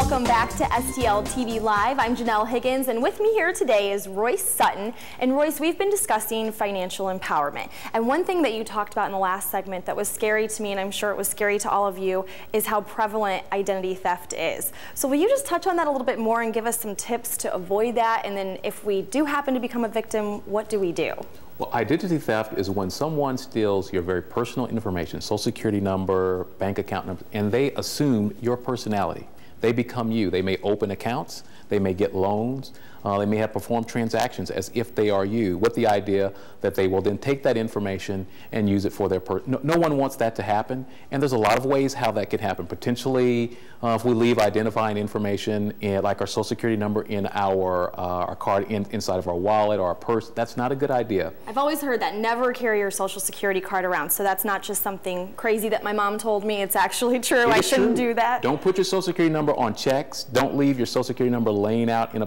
Welcome back to STL TV Live. I'm Janelle Higgins, and with me here today is Royce Sutton. And Royce, we've been discussing financial empowerment. And one thing that you talked about in the last segment that was scary to me, and I'm sure it was scary to all of you, is how prevalent identity theft is. So will you just touch on that a little bit more and give us some tips to avoid that? And then if we do happen to become a victim, what do we do? Well, identity theft is when someone steals your very personal information, social security number, bank account number, and they assume your personality. They become you. They may open accounts, they may get loans, they may have performed transactions as if they are you, with the idea that they will then take that information and use it for their no one wants that to happen, and there's a lot of ways how that can happen. Potentially, if we leave identifying information like our social security number in our card inside of our wallet or our purse, that's not a good idea. I've always heard that never carry your social security card around, so that's not just something crazy that my mom told me. It's actually true. I shouldn't do that. Don't put your social security number on checks. Don't leave your social security number laying out in a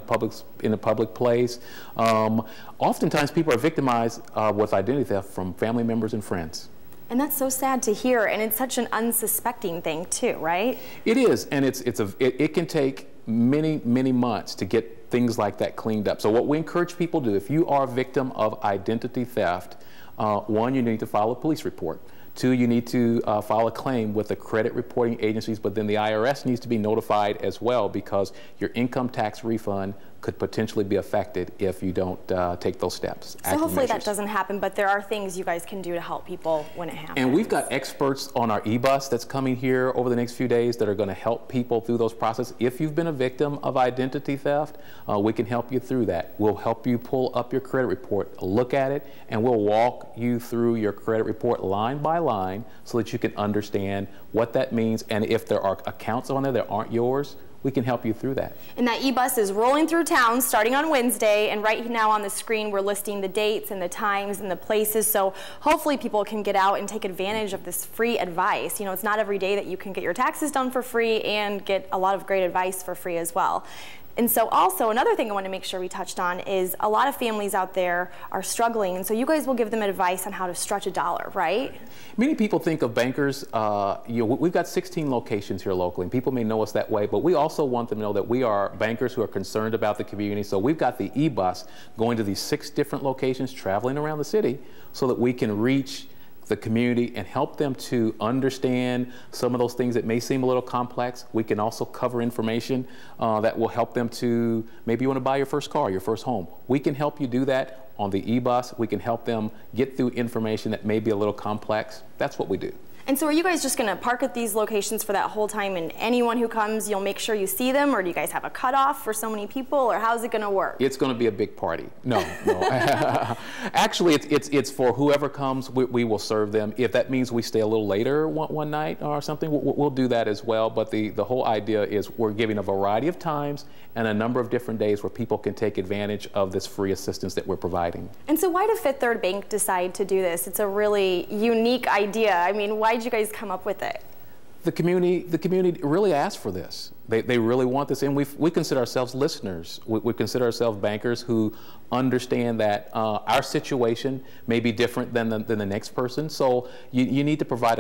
public place. Oftentimes people are victimized with identity theft from family members and friends. And that's so sad to hear, and it's such an unsuspecting thing too, right? It is, and it can take many months to get things like that cleaned up. So what we encourage people to do, if you are a victim of identity theft, one, you need to file a police report. Two, you need to file a claim with the credit reporting agencies, but then the IRS needs to be notified as well, because your income tax refund could potentially be affected if you don't take those steps. So hopefully that doesn't happen, but there are things you guys can do to help people when it happens. And we've got experts on our EBus that's coming here over the next few days that are going to help people through those processes. If you've been a victim of identity theft, we can help you through that. We'll help you pull up your credit report, look at it, and we'll walk you through your credit report line by line so that you can understand what that means, and if there are accounts on there that aren't yours, we can help you through that. And that EBus is rolling through town starting on Wednesday, and right now on the screen we're listing the dates and the times and the places, so hopefully people can get out and take advantage of this free advice. You know, it's not every day that you can get your taxes done for free and get a lot of great advice for free as well. And so also another thing I want to make sure we touched on is a lot of families out there are struggling, and so you guys will give them advice on how to stretch a dollar, right? Many people think of bankers, we've got 16 locations here locally, and people may know us that way, but we also want them to know that we are bankers who are concerned about the community. So we've got the EBus going to these 6 different locations, traveling around the city, so that we can reach the community and help them to understand some of those things that may seem a little complex. We can also cover information that will help them to, maybe you want to buy your first car, your first home. We can help you do that on the EBus. We can help them get through information that may be a little complex. That's what we do. And so are you guys just going to park at these locations for that whole time, and anyone who comes, you'll make sure you see them, or do you guys have a cutoff for so many people, or how's it going to work? It's going to be a big party. No. Actually, it's for whoever comes, we will serve them. If that means we stay a little later one night or something, we'll do that as well. But the whole idea is we're giving a variety of times and a number of different days where people can take advantage of this free assistance that we're providing. And so why did Fifth Third Bank decide to do this? It's a really unique idea. I mean, why did you guys come up with it? The community really asked for this. They really want this, and we consider ourselves listeners. We consider ourselves bankers who understand that our situation may be different than the next person. So you need to provide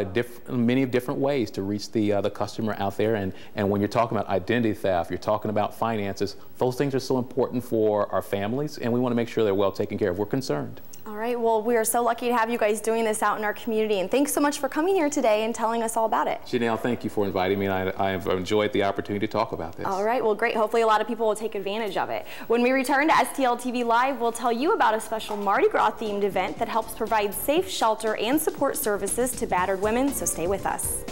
many different ways to reach the customer out there. And when you're talking about identity theft, you're talking about finances, those things are so important for our families, and we want to make sure they're well taken care of. We're concerned. All right, well, we are so lucky to have you guys doing this out in our community, and thanks so much for coming here today and telling us all about it. Janelle, thank you for inviting me, and I have enjoyed the opportunity to talk about this. All right, well, great. Hopefully a lot of people will take advantage of it. When we return to STL TV Live, we'll tell you about a special Mardi Gras themed event that helps provide safe shelter and support services to battered women, so stay with us.